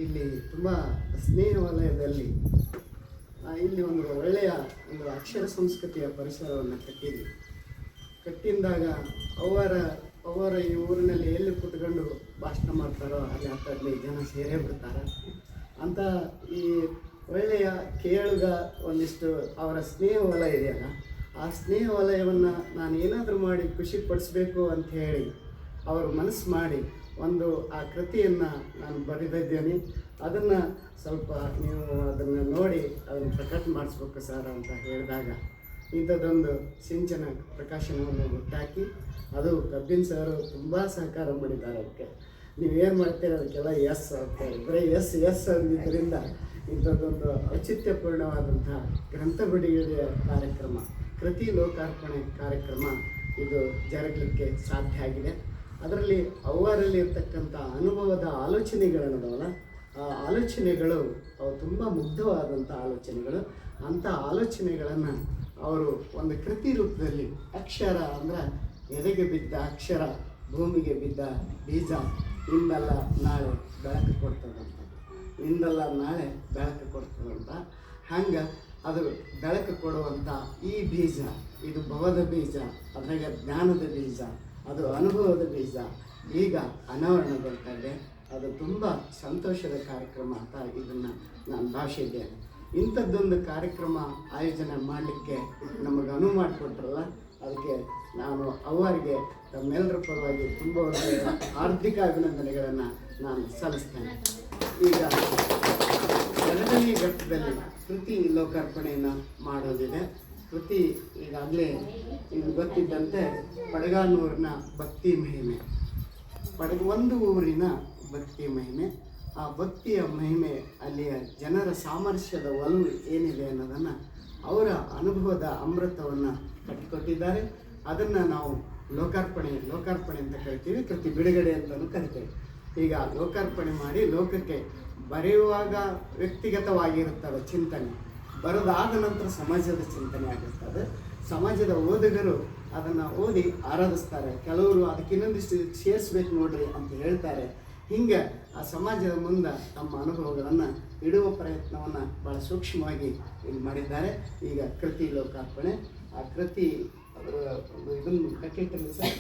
ಇಲ್ಲಿ ತುಂಬ ಸ್ನೇಹ ವಲಯದಲ್ಲಿ ಇಲ್ಲಿ ಒಂದು ಒಳ್ಳೆಯ ಒಂದು ಅಕ್ಷರ ಸಂಸ್ಕೃತಿಯ ಪರಿಸರವನ್ನು ಕಟ್ಟಿದಾಗ ಅವರ ಈ ಊರಿನಲ್ಲಿ ಎಲ್ಲಿ ಕುತ್ಕೊಂಡು ಭಾಷಣ ಮಾಡ್ತಾರೋ ಅಲ್ಲಿ 10-15 ಜನ ಸೇರೇ ಬಿಡ್ತಾರೆ ಅಂತ ಈ ಒಳ್ಳೆಯ ಕೇಳುಗ ಒಂದಿಷ್ಟು ಅವರ ಸ್ನೇಹ ವಲಯ ಇದೆಯಲ್ಲ, ಆ ಸ್ನೇಹ ವಲಯವನ್ನು ನಾನು ಏನಾದರೂ ಮಾಡಿ ಖುಷಿ ಪಡಿಸ್ಬೇಕು ಅಂತ ಹೇಳಿ ಅವರು ಮನಸ್ಸು ಮಾಡಿ ಒಂದು ಆ ಕೃತಿಯನ್ನು ನಾನು ಬರೆದಿದ್ದೇನೆ. ಅದನ್ನು ಸ್ವಲ್ಪ ನೀವು ಅದನ್ನು ನೋಡಿ ಅದನ್ನು ಪ್ರಕಟ ಮಾಡಿಸ್ಬೇಕು ಸರ್ ಅಂತ ಹೇಳಿದಾಗ ಇಂಥದ್ದೊಂದು ಸಿಂಚನ ಪ್ರಕಾಶನವನ್ನು ಹುಟ್ಟಾಕಿ ಅದು ಕಬ್ಬಿನ್ ಸರ್ ತುಂಬ ಸಹಕಾರ ಮಾಡಿದ್ದಾರೆ. ಅದಕ್ಕೆ ನೀವೇನು ಮಾಡ್ತೀರ ಅದಕ್ಕೆಲ್ಲ ಎಸ್ ಅಂತ ಹೇಳಿದ್ರೆ ಎಸ್ ಅಂದಿದ್ದರಿಂದ ಇಂಥದ್ದೊಂದು ಔಚಿತ್ಯಪೂರ್ಣವಾದಂಥ ಗ್ರಂಥ ಬಿಡುಗಡೆಯ ಕಾರ್ಯಕ್ರಮ, ಕೃತಿ ಲೋಕಾರ್ಪಣೆ ಕಾರ್ಯಕ್ರಮ ಇದು ಜರುಗಲಿಕ್ಕೆ ಸಾಧ್ಯ ಆಗಿದೆ. ಅದರಲ್ಲಿ ಅವರಲ್ಲಿ ಇರ್ತಕ್ಕಂಥ ಅನುಭವದ ಆಲೋಚನೆಗಳನ್ನದವಲ್ಲ, ಆ ಆಲೋಚನೆಗಳು ಅವು ತುಂಬ ಮುಗ್ಧವಾದಂಥ ಆಲೋಚನೆಗಳು. ಅಂಥ ಆಲೋಚನೆಗಳನ್ನು ಅವರು ಒಂದು ಕೃತಿ ರೂಪದಲ್ಲಿ, ಅಕ್ಷರ ಅಂದರೆ ಎದೆಗೆ ಬಿದ್ದ ಅಕ್ಷರ, ಭೂಮಿಗೆ ಬಿದ್ದ ಬೀಜ, ಇಂದಲ್ಲ ನಾಳೆ ಬೆಳಕು ಕೊಡ್ತದಂತ, ಇಂದಲ್ಲ ನಾಳೆ ಬೆಳಕು ಕೊಡ್ತದಂತ. ಹಂಗೆ ಅದು ಬೆಳಕು ಕೊಡುವಂಥ ಈ ಬೀಜ, ಇದು ಭವದ ಬೀಜ, ಅದ್ರಾಗ ಜ್ಞಾನದ ಬೀಜ, ಅದು ಅನುಭವದ ಬೀಜ ಈಗ ಅನಾವರಣಗೊಳ್ತಾ ಇದೆ. ಅದು ತುಂಬ ಸಂತೋಷದ ಕಾರ್ಯಕ್ರಮ ಅಂತ ಇದನ್ನು ನಾನು ಭಾವಿಸಿದ್ದೇನೆ. ಇಂಥದ್ದೊಂದು ಕಾರ್ಯಕ್ರಮ ಆಯೋಜನೆ ಮಾಡಲಿಕ್ಕೆ ನಮಗೆ ಅನುವು ಮಾಡಿಕೊಟ್ರಲ್ಲ, ಅದಕ್ಕೆ ನಾನು ಅವರಿಗೆ ತಮ್ಮೆಲ್ಲರ ಪರವಾಗಿ ತುಂಬ ಹಾರ್ದಿಕ ಅಭಿನಂದನೆಗಳನ್ನು ನಾನು ಸಲ್ಲಿಸ್ತೇನೆ. ಈಗ 2ನೇ ಘಟ್ಟದಲ್ಲಿ ಕೃತಿ ಲೋಕಾರ್ಪಣೆಯನ್ನು ಮಾಡೋದಿದೆ. ಕೃತಿ ಈಗಾಗಲೇ ನಿಮ್ಗೆ ಗೊತ್ತಿದ್ದಂತೆ ಪಡಗಾನೂರಿನ ಭಕ್ತಿ ಮಹಿಮೆ, ಒಂದು ಊರಿನ ಭಕ್ತಿ ಮಹಿಮೆ, ಆ ಭಕ್ತಿಯ ಮಹಿಮೆ ಅಲ್ಲಿಯ ಜನರ ಸಾಮರಸ್ಯದ ಒಲವು ಏನಿದೆ ಅನ್ನೋದನ್ನು ಅವರ ಅನುಭವದ ಅಮೃತವನ್ನು ಕಟ್ಟಿಕೊಟ್ಟಿದ್ದಾರೆ. ಅದನ್ನು ನಾವು ಲೋಕಾರ್ಪಣೆ ಅಂತ ಕರಿತೀವಿ, ಕೃತಿ ಬಿಡುಗಡೆ ಅಂತಲೂ ಕರಿತೇವೆ. ಈಗ ಲೋಕಾರ್ಪಣೆ ಮಾಡಿ ಲೋಕಕ್ಕೆ ಬರೆಯುವಾಗ ವ್ಯಕ್ತಿಗತವಾಗಿರುತ್ತದೆ ಚಿಂತನೆ, ಬರೋದಾದ ನಂತರ ಸಮಾಜದ ಚಿಂತನೆ ಆಗಿರ್ತದೆ. ಸಮಾಜದ ಓದುಗರು ಅದನ್ನು ಓದಿ ಆರಾಧಿಸ್ತಾರೆ, ಕೆಲವರು ಅದಕ್ಕೆ ಇನ್ನೊಂದಿಷ್ಟು ಸೇರಿಸ್ಬೇಕು ನೋಡ್ರಿ ಅಂತ ಹೇಳ್ತಾರೆ. ಹಿಂಗೆ ಆ ಸಮಾಜದ ಮುಂದೆ ತಮ್ಮ ಅನುಭವಗಳನ್ನು ಇಡುವ ಪ್ರಯತ್ನವನ್ನು ಭಾಳ ಸೂಕ್ಷ್ಮವಾಗಿ ಇಲ್ಲಿ ಮಾಡಿದ್ದಾರೆ. ಈಗ ಕೃತಿ ಲೋಕಾರ್ಪಣೆ, ಆ ಕೃತಿ ಅದರ ಇದನ್ನು ಪ್ಯಾಕೆಟಲ್ಲಿ ಸರ್